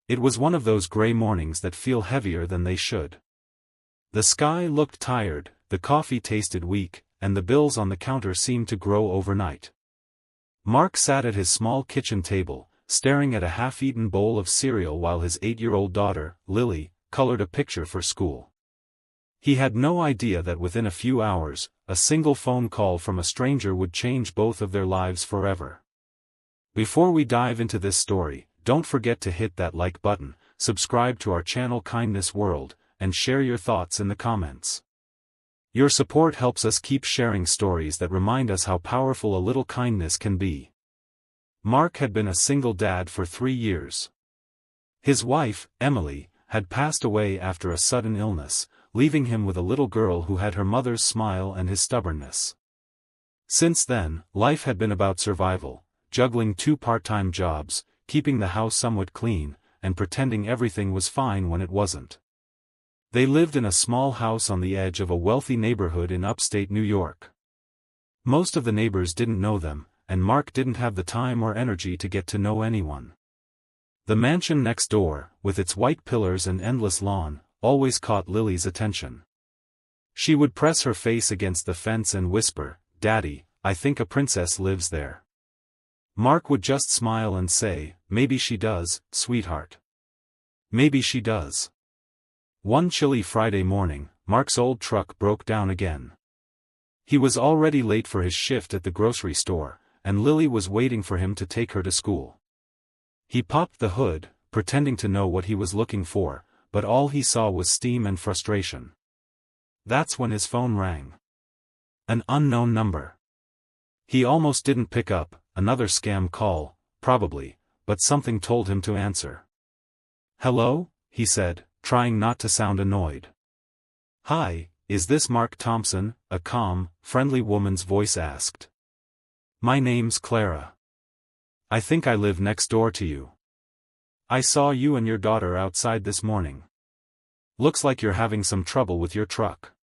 It was one of those gray mornings that feel heavier than they should. The sky looked tired, the coffee tasted weak, and the bills on the counter seemed to grow overnight. Mark sat at his small kitchen table, staring at a half-eaten bowl of cereal while his 8-year-old daughter, Lily, colored a picture for school. He had no idea that within a few hours, a single phone call from a stranger would change both of their lives forever. Before we dive into this story, don't forget to hit that like button, subscribe to our channel Kindness World, and share your thoughts in the comments. Your support helps us keep sharing stories that remind us how powerful a little kindness can be. Mark had been a single dad for 3 years. His wife, Emily, had passed away after a sudden illness, leaving him with a little girl who had her mother's smile and his stubbornness. Since then, life had been about survival, juggling 2 part-time jobs, keeping the house somewhat clean, and pretending everything was fine when it wasn't. They lived in a small house on the edge of a wealthy neighborhood in upstate New York. Most of the neighbors didn't know them, and Mark didn't have the time or energy to get to know anyone. The mansion next door, with its white pillars and endless lawn, always caught Lily's attention. She would press her face against the fence and whisper, "Daddy, I think a princess lives there." Mark would just smile and say, "Maybe she does, sweetheart. Maybe she does." One chilly Friday morning, Mark's old truck broke down again. He was already late for his shift at the grocery store, and Lily was waiting for him to take her to school. He popped the hood, pretending to know what he was looking for, but all he saw was steam and frustration. That's when his phone rang. An unknown number. He almost didn't pick up, another scam call, probably, but something told him to answer. "Hello?" he said, trying not to sound annoyed. "Hi, is this Mark Thompson?" a calm, friendly woman's voice asked. "My name's Clara. I think I live next door to you. I saw you and your daughter outside this morning. Looks like you're having some trouble with your truck."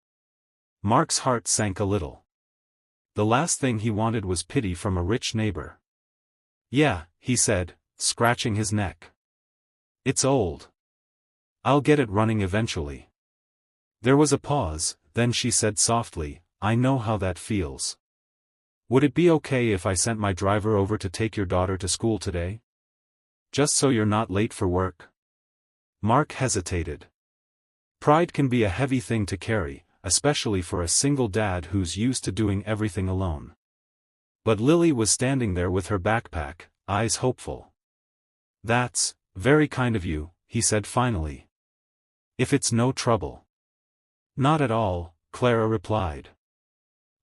Mark's heart sank a little. The last thing he wanted was pity from a rich neighbor. "Yeah," he said, scratching his neck. "It's old. I'll get it running eventually." There was a pause, then she said softly, "I know how that feels. Would it be okay if I sent my driver over to take your daughter to school today? Just so you're not late for work?" Mark hesitated. Pride can be a heavy thing to carry, especially for a single dad who's used to doing everything alone. But Lily was standing there with her backpack, eyes hopeful. "That's very kind of you," he said finally. "If it's no trouble." "Not at all," Clara replied.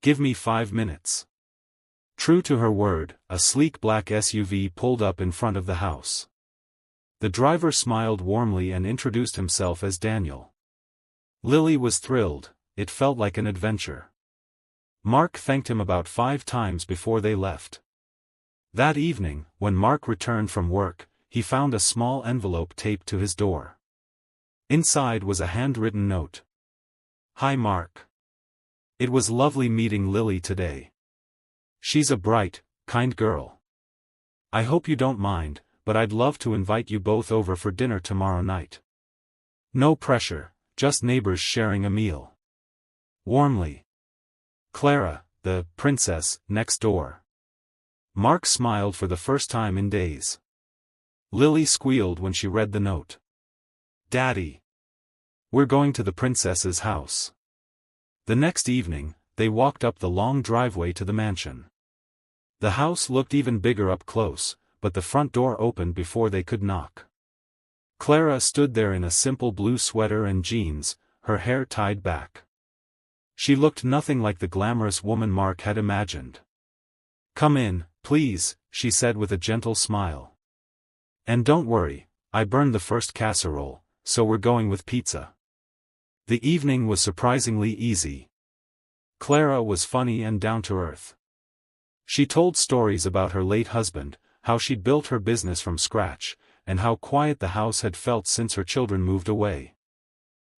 "Give me 5 minutes." True to her word, a sleek black SUV pulled up in front of the house. The driver smiled warmly and introduced himself as Daniel. Lily was thrilled, it felt like an adventure. Mark thanked him about 5 times before they left. That evening, when Mark returned from work, he found a small envelope taped to his door. Inside was a handwritten note. "Hi Mark. It was lovely meeting Lily today. She's a bright, kind girl. I hope you don't mind, but I'd love to invite you both over for dinner tomorrow night. No pressure, just neighbors sharing a meal. Warmly. Clara, the princess, next door." Mark smiled for the first time in days. Lily squealed when she read the note. "Daddy. We're going to the princess's house." The next evening, they walked up the long driveway to the mansion. The house looked even bigger up close, but the front door opened before they could knock. Clara stood there in a simple blue sweater and jeans, her hair tied back. She looked nothing like the glamorous woman Mark had imagined. "Come in, please," she said with a gentle smile. "And don't worry, I burned the first casserole, so we're going with pizza." The evening was surprisingly easy. Clara was funny and down-to-earth. She told stories about her late husband, how she'd built her business from scratch, and how quiet the house had felt since her children moved away.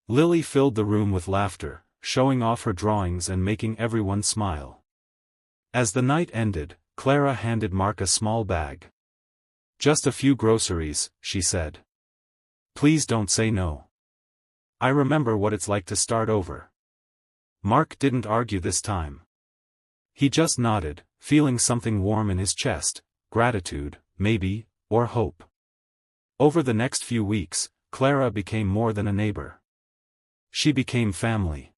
Lily filled the room with laughter, showing off her drawings and making everyone smile. As the night ended, Clara handed Mark a small bag. "Just a few groceries," she said. Please don't say no. I remember what it's like to start over. Mark didn't argue this time. He just nodded, feeling something warm in his chest, gratitude, maybe, or hope. Over the next few weeks, Clara became more than a neighbor. She became family.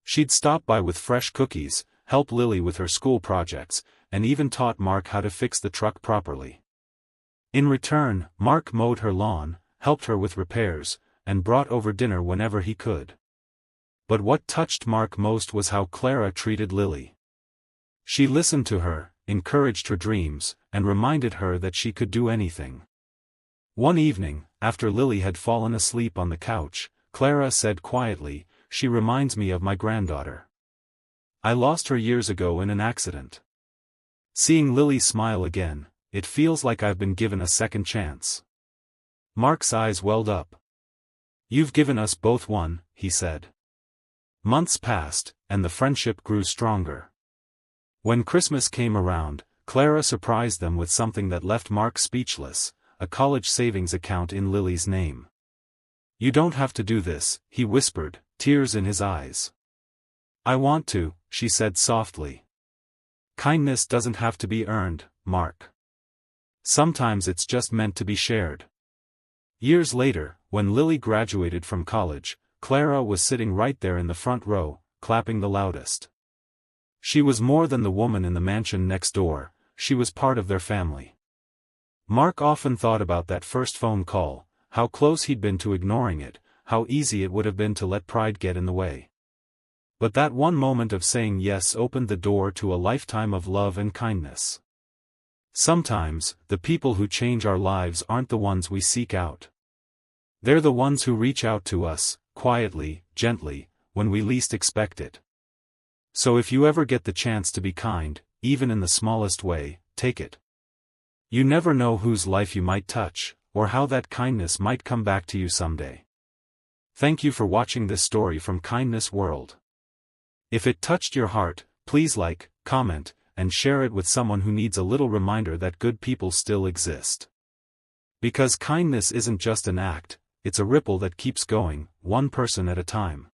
She'd stop by with fresh cookies, help Lily with her school projects, and even taught Mark how to fix the truck properly. In return, Mark mowed her lawn, helped her with repairs, and brought over dinner whenever he could. But what touched Mark most was how Clara treated Lily. She listened to her, encouraged her dreams, and reminded her that she could do anything. One evening, after Lily had fallen asleep on the couch, Clara said quietly, "She reminds me of my granddaughter. I lost her years ago in an accident. Seeing Lily smile again, it feels like I've been given a second chance." Mark's eyes welled up. "You've given us both one," he said. Months passed, and the friendship grew stronger. When Christmas came around, Clara surprised them with something that left Mark speechless, a college savings account in Lily's name. "You don't have to do this," he whispered, tears in his eyes. "I want to," she said softly. "Kindness doesn't have to be earned, Mark. Sometimes it's just meant to be shared." Years later, when Lily graduated from college, Clara was sitting right there in the front row, clapping the loudest. She was more than the woman in the mansion next door, she was part of their family. Mark often thought about that first phone call, how close he'd been to ignoring it, how easy it would have been to let pride get in the way. But that one moment of saying yes opened the door to a lifetime of love and kindness. Sometimes, the people who change our lives aren't the ones we seek out. They're the ones who reach out to us, quietly, gently, when we least expect it. So if you ever get the chance to be kind, even in the smallest way, take it. You never know whose life you might touch, or how that kindness might come back to you someday. Thank you for watching this story from Kindness World. If it touched your heart, please like, comment, and share it with someone who needs a little reminder that good people still exist. Because kindness isn't just an act, it's a ripple that keeps going, one person at a time.